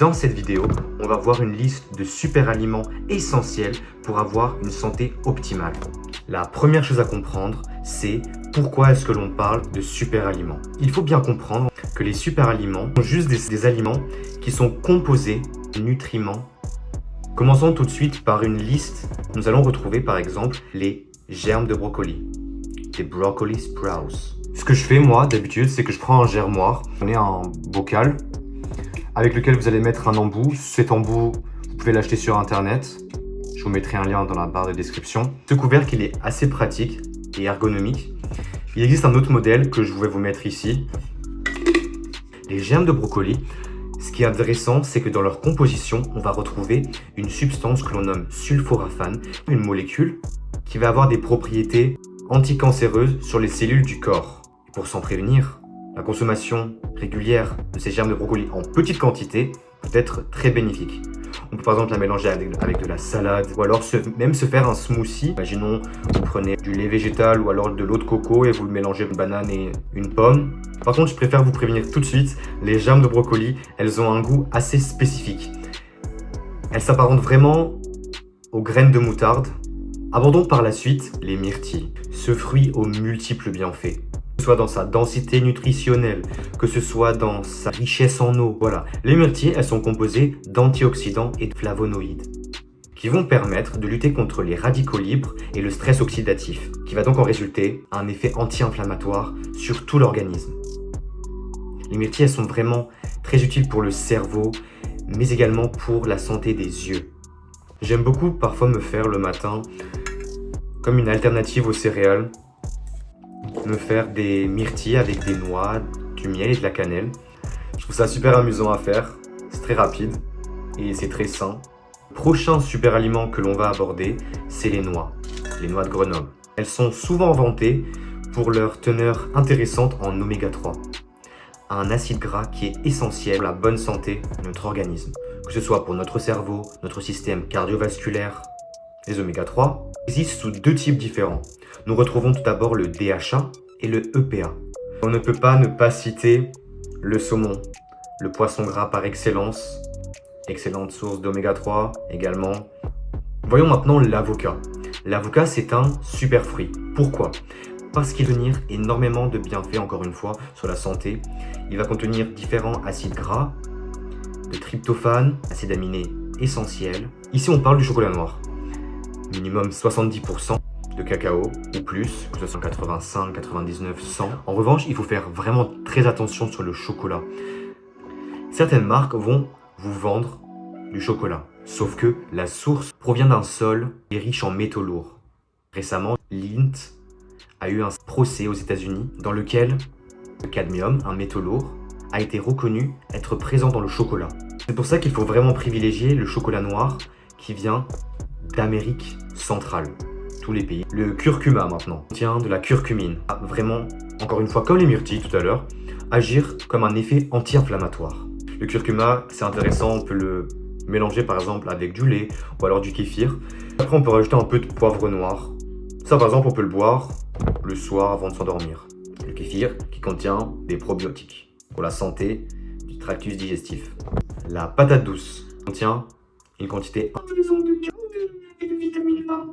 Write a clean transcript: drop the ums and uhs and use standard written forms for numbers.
Dans cette vidéo, on va voir une liste de super aliments essentiels pour avoir une santé optimale. La première chose à comprendre, c'est pourquoi est-ce que l'on parle de super aliments. Il faut bien comprendre que les super aliments sont juste des aliments qui sont composés de nutriments. Commençons tout de suite par une liste. Nous allons retrouver par exemple les germes de brocoli, des broccoli sprouts. Ce que je fais moi d'habitude, c'est que je prends un germoir, prenez un bocal avec lequel vous allez mettre un embout. Cet embout, vous pouvez l'acheter sur internet. Je vous mettrai un lien dans la barre de description. Ce couvercle, il est assez pratique et ergonomique. Il existe un autre modèle que je vais vous mettre ici. Les germes de brocoli, ce qui est intéressant, c'est que dans leur composition, on va retrouver une substance que l'on nomme sulforaphane, une molécule qui va avoir des propriétés anticancéreuses sur les cellules du corps. Et pour s'en prévenir, la consommation régulière de ces germes de brocoli en petite quantité peut être très bénéfique. On peut par exemple la mélanger avec de la salade ou alors même se faire un smoothie. Imaginons, vous prenez du lait végétal ou alors de l'eau de coco et vous le mélangez une banane et une pomme. Par contre, je préfère vous prévenir tout de suite, les germes de brocoli, elles ont un goût assez spécifique. Elles s'apparentent vraiment aux graines de moutarde. Abordons par la suite les myrtilles, ce fruit aux multiples bienfaits. Que ce soit dans sa densité nutritionnelle, que ce soit dans sa richesse en eau. Voilà, les myrtilles, elles sont composées d'antioxydants et de flavonoïdes qui vont permettre de lutter contre les radicaux libres et le stress oxydatif, qui va donc en résulter un effet anti-inflammatoire sur tout l'organisme. Les myrtilles, elles sont vraiment très utiles pour le cerveau, mais également pour la santé des yeux. J'aime beaucoup parfois me faire le matin, comme une alternative aux céréales, me faire des myrtilles avec des noix, du miel et de la cannelle. Je trouve ça super amusant à faire, c'est très rapide et c'est très sain. Le prochain super aliment que l'on va aborder, c'est les noix de Grenoble. Elles sont souvent vantées pour leur teneur intéressante en oméga 3, un acide gras qui est essentiel pour la bonne santé de notre organisme, que ce soit pour notre cerveau, notre système cardiovasculaire. Les oméga 3 existent sous deux types différents. Nous retrouvons tout d'abord le DHA et le EPA. On ne peut pas ne pas citer le saumon, le poisson gras par excellence, excellente source d'oméga 3 également. Voyons maintenant l'avocat. L'avocat, c'est un super fruit. Pourquoi ? Parce qu'il va contenir énormément de bienfaits, encore une fois, sur la santé. Il va contenir différents acides gras, de tryptophane, acides aminés essentiels. Ici, on parle du chocolat noir. Minimum 70% de cacao ou plus, que ce soit 85, 99, 100. En revanche, il faut faire vraiment très attention sur le chocolat. Certaines marques vont vous vendre du chocolat, sauf que la source provient d'un sol qui est riche en métaux lourds. Récemment, Lindt a eu un procès aux États-Unis dans lequel le cadmium, un métaux lourd, a été reconnu être présent dans le chocolat. C'est pour ça qu'il faut vraiment privilégier le chocolat noir qui vient d'Amérique centrale, tous les pays. Le curcuma maintenant contient de la curcumine, vraiment, encore une fois, comme les myrtilles tout à l'heure, agir comme un effet anti-inflammatoire. Le curcuma, c'est intéressant, on peut le mélanger par exemple avec du lait ou alors du kéfir. Après, on peut rajouter un peu de poivre noir. Ça, par exemple, on peut le boire le soir avant de s'endormir. Le kéfir qui contient des probiotiques pour la santé du tractus digestif. La patate douce contient une quantité insuffisante de vitamine A.